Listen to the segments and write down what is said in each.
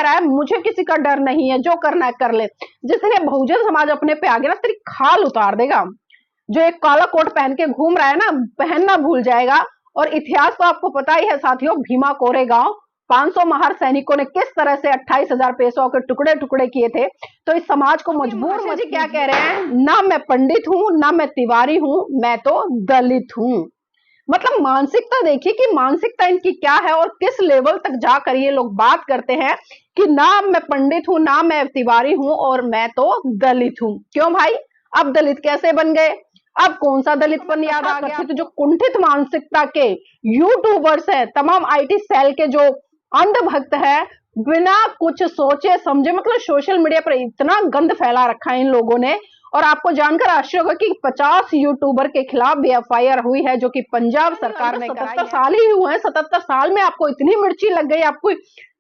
रहा है मुझे किसी का डर नहीं है, जो करना है कर ले। जिसने बहुजन समाज अपने पे आ गया ना, तेरी खाल उतार देगा। जो एक काला कोट पहन के घूम रहा है ना, पहनना भूल जाएगा। और इतिहास तो आपको पता ही है साथियों, भीमा कोरेगांव 500 महार सैनिकों ने किस तरह से 28,000 पेशों के टुकड़े टुकड़े किए थे। तो इस समाज को मजबूर मत क्या कह रहे हैं, ना मैं पंडित हूं, ना मैं तिवारी हूं, मैं तो दलित हूं। मतलब मानसिकता देखिए कि मानसिकता इनकी क्या है और किस लेवल तक जाकर ये लोग बात करते हैं कि ना मैं पंडित हूं, ना मैं तिवारी हूं और मैं तो दलित हूं। क्यों भाई, अब दलित कैसे बन गए? अब कौन सा दलितपन याद आ गया? तो जो कुंठित मानसिकता के यूट्यूबर्स है, तमाम आईटी सेल के जो अंधभक्त है, बिना कुछ सोचे समझे, मतलब सोशल मीडिया पर इतना गंद फैला रखा है इन लोगों ने। और आपको जानकर आश्चर्य होगा कि 50 यूट्यूबर के खिलाफ भी एफआईआर हुई है, जो कि पंजाब सरकार ने कराई है। 77 साल ही हुए हैं, 77 साल में आपको इतनी मिर्ची लग गई, आपको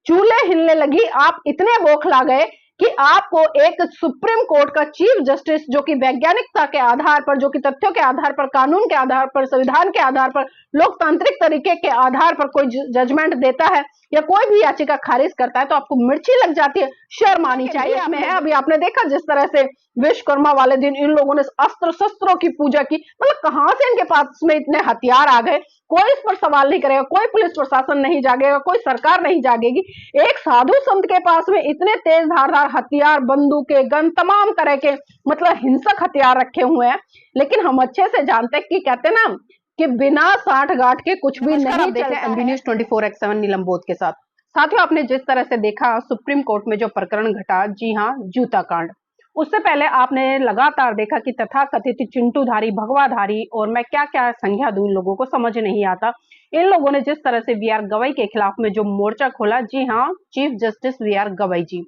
चूल्हे हिलने लगी, आप इतने बौखला गए कि आपको एक सुप्रीम कोर्ट का चीफ जस्टिस, जो कि वैज्ञानिकता के आधार पर, जो कि तथ्यों के आधार पर, कानून के आधार पर, संविधान के आधार पर, लोकतांत्रिक तरीके के आधार पर कोई जजमेंट देता है या कोई भी याचिका खारिज करता है, तो आपको मिर्ची लग जाती है। शर्म आनी चाहिए हमें है। अभी आपने देखा जिस तरह से विश्वकर्मा वाले दिन इन लोगों ने अस्त्र शस्त्रों की पूजा की, मतलब कहां से इनके पास में इतने हथियार आ गए? कोई इस पर सवाल नहीं करेगा, कोई पुलिस प्रशासन नहीं जागेगा, कोई सरकार नहीं जागेगी। एक साधु संत के पास में इतने तेज धारदार हथियार, बंदूकें, गन, तमाम तरह के मतलब हिंसक हथियार रखे हुए हैं। लेकिन हम अच्छे से जानते हैं कि कहते हैं ना कि बिना साठ गांठ के कुछ भी नहीं चलता है। एमबी न्यूज 24x7 नीलम बोध के साथ। साथियों, आपने जिस तरह से देखा सुप्रीम कोर्ट में जो प्रकरण घटा, जी हाँ, जूता कांड। उससे पहले आपने लगातार देखा कि तथाकथित चिंटूधारी, भगवाधारी, और मैं क्या क्या संज्ञा दूं, इन लोगों को समझ नहीं आता। इन लोगों ने जिस तरह से वीआर गवई के खिलाफ में जो मोर्चा खोला, जी हाँ, चीफ जस्टिस वीआर गवई जी,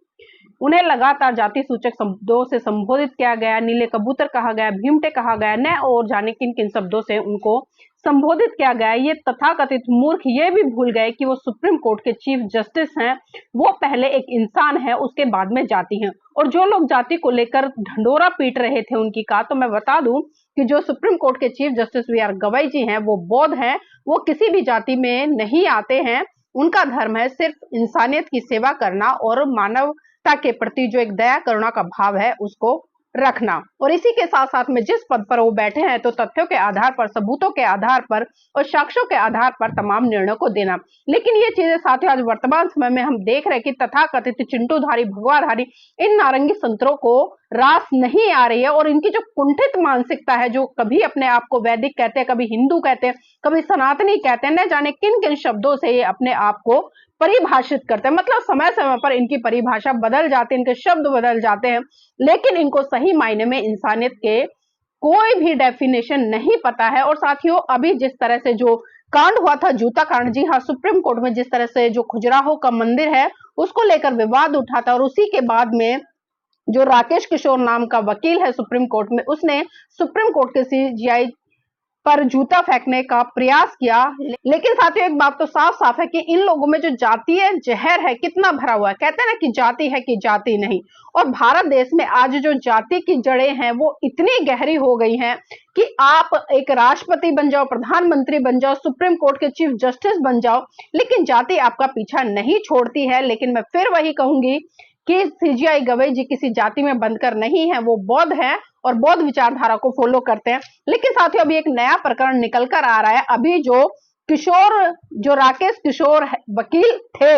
उन्हें लगातार जाति सूचक शब्दों से संबोधित किया गया, नीले कबूतर कहा गया, भीमटे कहा गया, न और जाने किन किन शब्दों से उनको संबोधित किया गया। ये तथाकथित मूर्ख ये भी भूल गए कि वो सुप्रीम कोर्ट के चीफ जस्टिस हैं, वो पहले एक इंसान है, उसके बाद में जाति है। और जो लोग जाति को लेकर ढंडोरा पीट रहे थे उनकी का, तो मैं बता दूं कि जो सुप्रीम कोर्ट के चीफ जस्टिस वीआर गवई जी हैं, वो बौद्ध हैं, वो किसी भी जाति में नहीं आते हैं। उनका धर्म है सिर्फ इंसानियत की सेवा करना और मानवता के प्रति जो एक दया करुणा का भाव है उसको रखना। और इसी के साथ साथ में जिस पद पर वो बैठे हैं, तो तथ्यों के आधार पर, सबूतों के आधार पर और साक्ष्यों के आधार पर तमाम निर्णयों को देना। लेकिन ये चीजें साथियों आज वर्तमान समय में हम देख रहे हैं कि तथाकथित चिंटूधारी, भगवाधारी, इन नारंगी संतरों को रास नहीं आ रही है। और इनकी जो कुंठित मानसिकता है, जो कभी अपने आप को वैदिक कहते हैं, कभी हिंदू कहते हैं, कभी सनातनी कहते हैं, न जाने किन किन शब्दों से ये अपने आप को परिभाषित करते हैं। मतलब समय समय पर इनकी परिभाषा बदल जाती है, इनके शब्द बदल जाते हैं, लेकिन इनको सही मायने में इंसानियत के कोई भी डेफिनेशन नहीं पता है। और साथियों, अभी जिस तरह से जो कांड हुआ था, जूता कांड, जी हाँ, सुप्रीम कोर्ट में जिस तरह से जो खजुराहो का मंदिर है उसको लेकर विवाद उठा था, और उसी के बाद में जो राकेश किशोर नाम का वकील है सुप्रीम कोर्ट में, उसने सुप्रीम कोर्ट के सीजीआई पर जूता फेंकने का प्रयास किया। लेकिन साथियों, एक बात तो साफ साफ है कि इन लोगों में जो जातीय जहर है कितना भरा हुआ है। कहते हैं ना कि जाति है कि जाति नहीं। और भारत देश में आज जो जाति की जड़ें हैं वो इतनी गहरी हो गई हैं कि आप एक राष्ट्रपति बन जाओ, प्रधानमंत्री बन जाओ, सुप्रीम कोर्ट के चीफ जस्टिस बन जाओ, लेकिन जाति आपका पीछा नहीं छोड़ती है। लेकिन मैं फिर वही कहूंगी कि सीजीआई गवई जी किसी जाति में बंधकर नहीं है, वो बौद्ध है और बौद्ध विचारधारा को फॉलो करते हैं। लेकिन साथियों, अभी एक नया प्रकरण निकल कर आ रहा है। अभी जो राकेश किशोर वकील थे,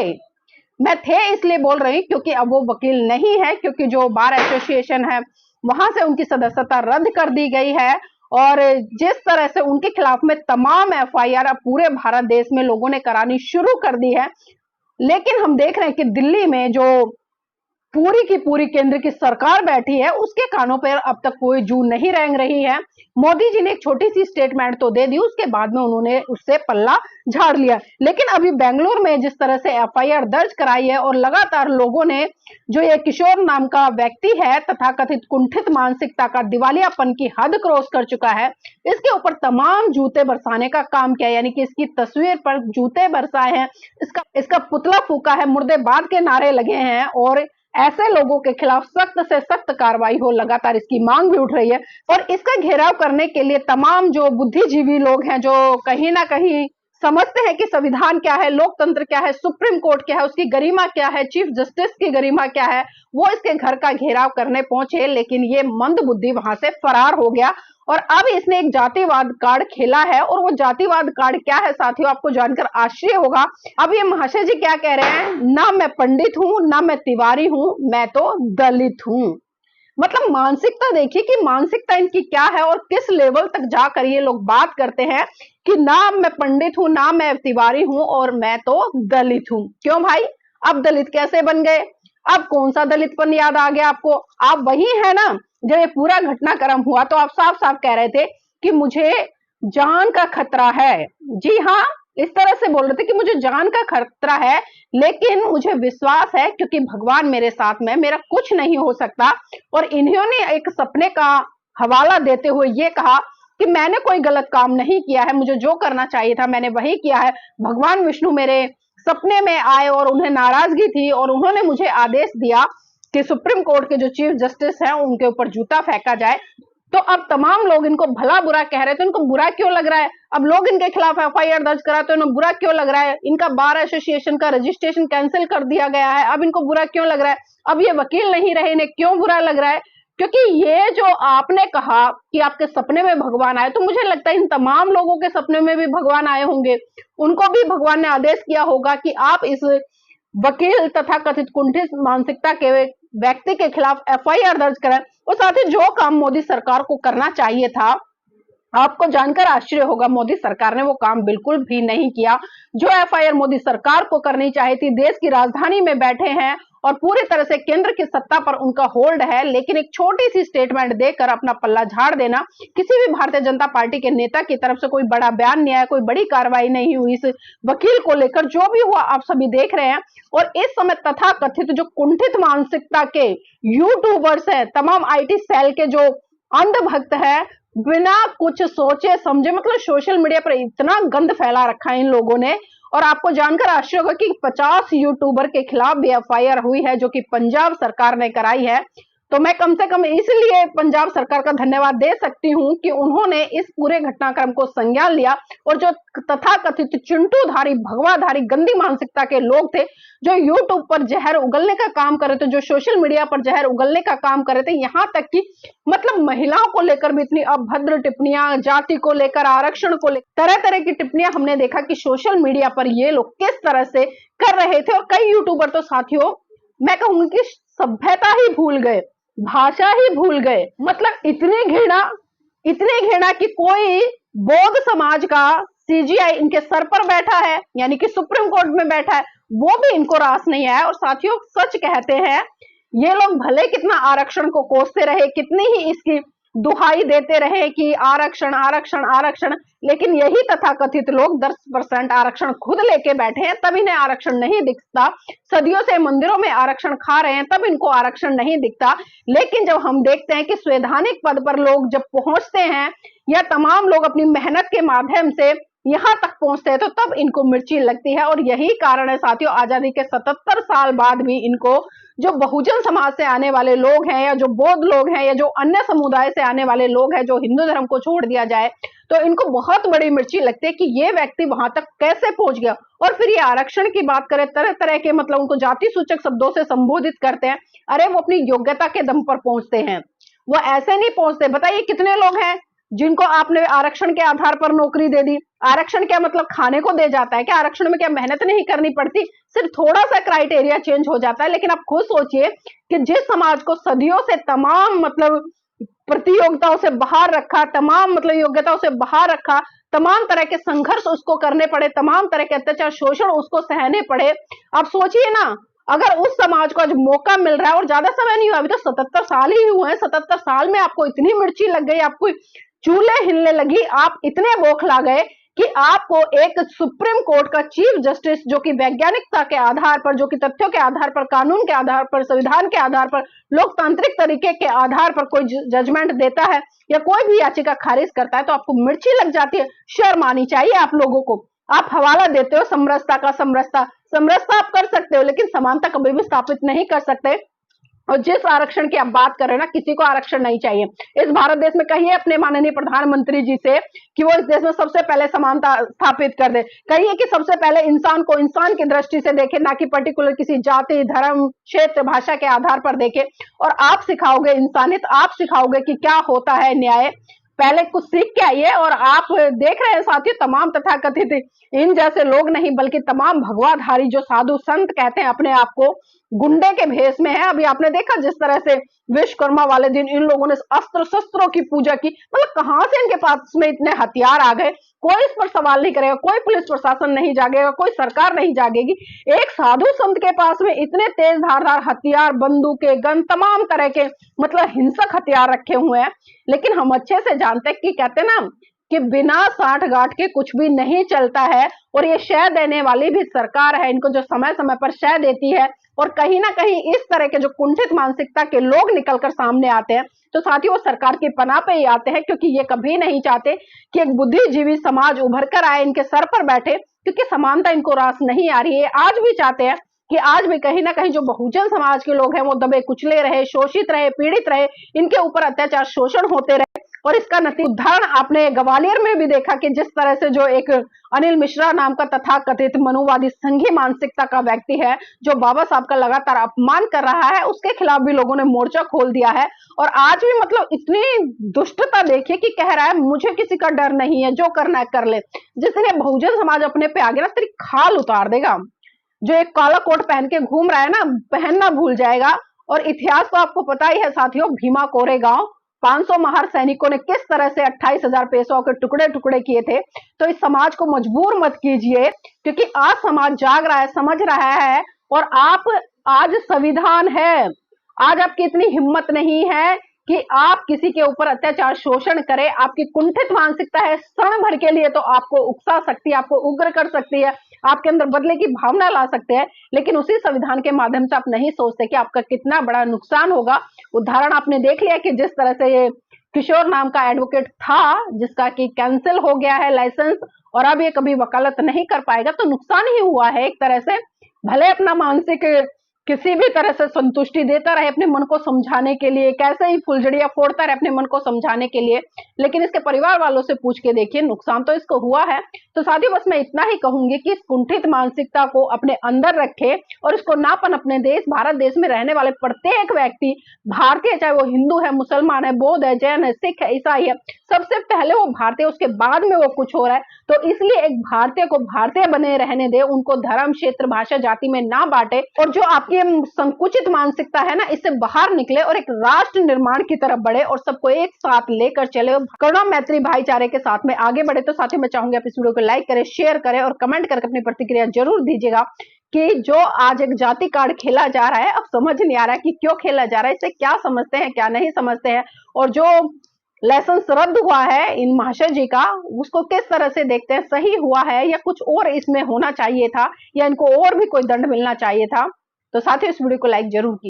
मैं थे इसलिए बोल रही हूँ क्योंकि अब वो वकील नहीं है, क्योंकि जो बार एसोसिएशन है वहां से उनकी सदस्यता रद्द कर दी गई है। और जिस तरह से उनके खिलाफ में तमाम एफआईआर पूरे भारत देश में लोगों ने करानी शुरू कर दी है। लेकिन हम देख रहे हैं कि दिल्ली में जो पूरी की पूरी केंद्र की सरकार बैठी है, उसके कानों पर अब तक कोई जू नहीं रेंग रही है। मोदी जी ने एक छोटी सी स्टेटमेंट तो दे दी, उसके बाद में उन्होंने उससे पल्ला झाड़ लिया। लेकिन अभी बेंगलुरु में जिस तरह से एफआईआर दर्ज कराई है और लगातार लोगों ने, जो ये किशोर नाम का व्यक्ति है, तथाकथित कुंठित मानसिकता का दिवालियापन की हद क्रॉस कर चुका है, इसके ऊपर तमाम जूते बरसाने का काम किया, यानी कि इसकी तस्वीर पर जूते बरसाए हैं, इसका पुतला फूका है, मुर्देबाद के नारे लगे हैं, और ऐसे लोगों के खिलाफ सख्त से सख्त कार्रवाई हो, लगातार इसकी मांग भी उठ रही है। और इसका घेराव करने के लिए तमाम जो बुद्धिजीवी लोग हैं, जो कहीं ना कहीं समझते हैं कि संविधान क्या है, लोकतंत्र क्या है, सुप्रीम कोर्ट क्या है, उसकी गरिमा क्या है, चीफ जस्टिस की गरिमा क्या है, वो इसके घर का घेराव करने पहुंचे, लेकिन ये मंद बुद्धि वहां से फरार हो गया और अब इसने एक जातिवाद कार्ड खेला है। और वो जातिवाद कार्ड क्या है साथियों, आपको जानकर आश्चर्य होगा। अब ये महाशय जी क्या कह रहे हैं, ना मैं पंडित हूं, ना मैं तिवारी हूं, मैं तो दलित हूं। मतलब मानसिकता देखिए कि मानसिकता इनकी क्या है और किस लेवल तक जाकर ये लोग बात करते हैं कि ना मैं पंडित हूं, ना मैं तिवारी हूं और मैं तो दलित हूं। क्यों भाई, अब दलित कैसे बन गए? अब कौन सा दलितपन याद आ गया आपको? आप वही है ना, जब ये पूरा घटनाक्रम हुआ तो आप साफ साफ कह रहे थे कि मुझे जान का खतरा है। जी हाँ, इस तरह से बोल रहे थे कि मुझे जान का खतरा है, लेकिन मुझे विश्वास है क्योंकि भगवान मेरे साथ में, मेरा कुछ नहीं हो सकता। और इन्होंने एक सपने का हवाला देते हुए ये कहा कि मैंने कोई गलत काम नहीं किया है, मुझे जो करना चाहिए था मैंने वही किया है। भगवान विष्णु मेरे सपने में आए और उन्हें नाराजगी थी और उन्होंने मुझे आदेश दिया कि सुप्रीम कोर्ट के जो चीफ जस्टिस हैं उनके ऊपर जूता फेंका जाए। तो अब तमाम लोग इनको भला बुरा कह रहे थे, इनको बुरा क्यों लग रहा है? अब लोग इनके खिलाफ एफआईआर दर्ज कराते हैं, इन्हें बुरा क्यों लग रहा है? इनका बार एसोसिएशन का रजिस्ट्रेशन कैंसिल कर दिया गया है, अब इनको बुरा क्यों लग रहा है? अब ये वकील नहीं रहे, इन्हें क्यों बुरा लग रहा है? क्योंकि ये जो आपने कहा कि आपके सपने में भगवान आए, तो मुझे लगता है इन तमाम लोगों के सपने में भी भगवान आए होंगे। उनको भी भगवान ने आदेश किया होगा कि आप इस वकील तथा कथित कुंठित मानसिकता के व्यक्ति के खिलाफ एफआईआर दर्ज करें। और साथ ही जो काम मोदी सरकार को करना चाहिए था, आपको जानकर आश्चर्य होगा, मोदी सरकार ने वो काम बिल्कुल भी नहीं किया। जो एफआईआर मोदी सरकार को करनी चाहिए थी, देश की राजधानी में बैठे हैं और पूरी तरह से केंद्र की सत्ता पर उनका होल्ड है, लेकिन एक छोटी सी स्टेटमेंट देकर अपना पल्ला झाड़ देना, किसी भी भारतीय जनता पार्टी के नेता की तरफ से कोई बड़ा बयान नहीं आया, कोई बड़ी कार्रवाई नहीं हुई इस वकील को लेकर। जो भी हुआ आप सभी देख रहे हैं। और इस समय तथा कथित जो कुंठित मानसिकता के यूट्यूबर्स है, तमाम आईटी सेल के जो अंधभक्त है, बिना कुछ सोचे समझे, मतलब सोशल मीडिया पर इतना गंद फैला रखा है इन लोगों ने। और आपको जानकर आश्चर्य होगा कि 50 यूट्यूबर के खिलाफ भी एफआईआर हुई है, जो कि पंजाब सरकार ने कराई है। तो मैं कम से कम इसलिए पंजाब सरकार का धन्यवाद दे सकती हूं कि उन्होंने इस पूरे घटनाक्रम को संज्ञान लिया और जो तथाकथित चिंटूधारी, भगवाधारी, गंदी मानसिकता के लोग थे, जो यूट्यूब पर जहर उगलने का काम कर रहे थे, जो सोशल मीडिया पर जहर उगलने का काम कर रहे थे, यहां तक कि मतलब महिलाओं को लेकर भी इतनी अभद्र टिप्पणियां, जाति को लेकर, आरक्षण को लेकर तरह तरह की टिप्पणियां हमने देखा कि सोशल मीडिया पर ये लोग किस तरह से कर रहे थे। और कई यूट्यूबर तो साथियों मैं कहूंगी कि सभ्यता ही भूल गए, भाषा ही भूल गए। मतलब इतनी घृणा कि कोई बौद्ध समाज का सीजीआई इनके सर पर बैठा है, यानी कि सुप्रीम कोर्ट में बैठा है, वो भी इनको रास नहीं आया। और साथियों सच कहते हैं, ये लोग भले कितना आरक्षण को कोसते रहे, कितनी ही इसकी दुहाई देते रहे कि आरक्षण आरक्षण आरक्षण, लेकिन यही तथाकथित लोग 10% आरक्षण खुद लेके बैठे हैं, तब इन्हें आरक्षण नहीं दिखता। सदियों से मंदिरों में आरक्षण खा रहे हैं, तब इनको आरक्षण नहीं दिखता। लेकिन जब हम देखते हैं कि संवैधानिक पद पर लोग जब पहुंचते हैं या तमाम लोग अपनी मेहनत के माध्यम से यहां तक पहुंचते हैं, तो तब इनको मिर्ची लगती है। और यही कारण है साथियों, आजादी के 77 साल बाद भी इनको, जो बहुजन समाज से आने वाले लोग हैं या जो बौद्ध लोग हैं या जो अन्य समुदाय से आने वाले लोग हैं, जो हिंदू धर्म को छोड़ दिया जाए, तो इनको बहुत बड़ी मिर्ची लगती है कि ये व्यक्ति वहां तक कैसे पहुंच गया। और फिर ये आरक्षण की बात करें, तरह तरह के मतलब उनको जाति सूचक शब्दों से संबोधित करते हैं। अरे वो अपनी योग्यता के दम पर पहुंचते हैं, वो ऐसे नहीं पहुंचते। बताइए कितने लोग हैं जिनको आपने आरक्षण के आधार पर नौकरी दे दी? आरक्षण क्या मतलब खाने को दे जाता है क्या? आरक्षण में क्या मेहनत नहीं करनी पड़ती? सिर्फ थोड़ा सा क्राइटेरिया चेंज हो जाता है। लेकिन आप खुद सोचिए कि जिस समाज को सदियों से तमाम मतलब प्रतियोगिताओं से बाहर रखा, तमाम मतलब योग्यताओं से बाहर रखा, तमाम तरह के संघर्ष उसको करने पड़े, तमाम तरह के अत्याचार शोषण उसको सहने पड़े। आप सोचिए ना, अगर उस समाज को आज मौका मिल रहा है, और ज्यादा समय नहीं हुआ, अभी तो 77 साल ही हुए हैं, 77 साल में आपको इतनी मिर्ची लग गई, आपको चूल्हे हिलने लगी, आप इतने बौखला गए कि आपको एक सुप्रीम कोर्ट का चीफ जस्टिस, जो कि वैज्ञानिकता के आधार पर, जो कि तथ्यों के आधार पर, कानून के आधार पर, संविधान के आधार पर, लोकतांत्रिक तरीके के आधार पर कोई जजमेंट देता है या कोई भी याचिका खारिज करता है, तो आपको मिर्ची लग जाती है। शर्म आनी चाहिए आप लोगों को। आप हवाला देते हो समरसता का, समरसता आप कर सकते हो, लेकिन समानता कभी भी स्थापित नहीं कर सकते। और जिस आरक्षण की आप बात कर रहे हैं ना, किसी को आरक्षण नहीं चाहिए इस भारत देश में। कहिए अपने माननीय प्रधानमंत्री जी से कि वो इस देश में सबसे पहले समानता स्थापित कर दे। कहिए कि सबसे पहले इंसान को इंसान की दृष्टि से देखे, ना कि पर्टिकुलर किसी जाति, धर्म, क्षेत्र, भाषा के आधार पर देखे। और आप सिखाओगे इंसानियत, आप सिखाओगे कि क्या होता है न्याय। पहले कुछ सीख के आइए। और आप देख रहे हैं साथियों, तमाम तथाकथित इन जैसे लोग नहीं बल्कि तमाम भगवाधारी जो साधु संत कहते हैं अपने आप को, गुंडे के भेष में है। अभी आपने देखा जिस तरह से विश्वकर्मा वाले दिन इन लोगों ने अस्त्र शस्त्रों की पूजा की। मतलब कहां से इनके पास में इतने हथियार आ गए? कोई इस पर सवाल नहीं करेगा, कोई पुलिस प्रशासन नहीं जागेगा, कोई सरकार नहीं जागेगी। एक साधु संत के पास में इतने तेज धारदार हथियार, बंदूकें, गन, तमाम तरह के मतलब हिंसक हथियार रखे हुए हैं। लेकिन हम अच्छे से जानते हैं कि कहते ना कि बिना साठ गांठ के कुछ भी नहीं चलता है। और ये शय देने वाली भी सरकार है, इनको जो समय समय पर शय देती है। और कहीं ना कहीं इस तरह के जो कुंठित मानसिकता के लोग निकलकर सामने आते हैं, तो साथियों वो सरकार की पनाह पे ही आते हैं, क्योंकि ये कभी नहीं चाहते कि एक बुद्धिजीवी समाज उभर कर आए, इनके सर पर बैठे। क्योंकि समानता इनको रास नहीं आ रही है। आज भी चाहते हैं कि आज भी कहीं ना कहीं जो बहुजन समाज के लोग हैं वो दबे कुचले रहे, शोषित रहे, पीड़ित रहे, इनके ऊपर अत्याचार, शोषण होते रहे। और इसका उदाहरण आपने ग्वालियर में भी देखा कि जिस तरह से जो एक अनिल मिश्रा नाम का तथाकथित मनुवादी संघी मानसिकता का व्यक्ति है, जो बाबा साहब का लगातार अपमान कर रहा है, उसके खिलाफ भी लोगों ने मोर्चा खोल दिया है। और आज भी मतलब इतनी दुष्टता देखिए कि कह रहा है मुझे किसी का डर नहीं है, जो करना है कर ले। जिसने बहुजन समाज अपने पे आ गया ना, तेरी खाल उतार देगा। जो एक काला कोट पहन के घूम रहा है ना, पहनना भूल जाएगा। और इतिहास तो आपको पता ही है साथियों, भीमा कोरेगांव 500 महार सैनिकों ने किस तरह से 28,000 पेशों के टुकड़े टुकड़े किए थे। तो इस समाज को मजबूर मत कीजिए, क्योंकि आज समाज जाग रहा है, समझ रहा है। और आप आज संविधान है, आज आपकी इतनी हिम्मत नहीं है कि आप किसी के ऊपर अत्याचार, शोषण करें। आपकी कुंठित मानसिकता है, क्षण भर के लिए तो आपको उकसा सकती है, आपको उग्र कर सकती है, आपके अंदर बदले की भावना ला सकते हैं। लेकिन उसी संविधान के माध्यम से आप नहीं सोचते कि आपका कितना बड़ा नुकसान होगा। उदाहरण आपने देख लिया कि जिस तरह से ये किशोर नाम का एडवोकेट था, जिसका कि कैंसिल हो गया है लाइसेंस, और अब ये कभी वकालत नहीं कर पाएगा। तो नुकसान ही हुआ है एक तरह से। भले अपना मानसिक किसी भी तरह से संतुष्टि देता रहे अपने मन को समझाने के लिए, कैसे ही फुलझड़ियां फोड़ता रहे अपने मन को समझाने के लिए, लेकिन इसके परिवार वालों से पूछ के देखिए नुकसान तो इसको हुआ है। तो साथियों बस मैं इतना ही कहूंगी कि इस कुंठित मानसिकता को अपने अंदर रखे और इसको ना अपने देश भारत देश में रहने वाले प्रत्येक व्यक्ति, भारतीय चाहे वो हिंदू है, मुसलमान है, बौद्ध है, जैन है, सिख है, ईसाई है, सबसे पहले वो भारतीय, उसके बाद में वो कुछ हो रहा है। तो इसलिए एक भारतीय को भारतीय बने रहने दे, उनको धर्म, क्षेत्र, भाषा, जाति में ना बांटे। और जो आपकी संकुचित मानसिकता है ना, इससे बाहर निकले और एक राष्ट्र निर्माण की तरफ बढ़े और सबको एक साथ लेकर चले, करुणा, मैत्री, भाईचारे के साथ में आगे बढ़े। तो साथियों मैं चाहूंगी आप इस वीडियो को लाइक करें, शेयर करें और कमेंट करके अपनी प्रतिक्रिया जरूर दीजिएगा कि जो आज एक जाति कार्ड खेला जा रहा है, अब समझ नहीं आ रहा है कि क्यों खेला जा रहा है, इसे क्या समझते हैं, क्या नहीं समझते हैं। और जो लाइसेंस रद्द हुआ है इन महाशय जी का, उसको किस तरह से देखते हैं, सही हुआ है या कुछ और इसमें होना चाहिए था, या इनको और भी कोई दंड मिलना चाहिए था। तो साथियों इस वीडियो को लाइक जरूर कीजिए।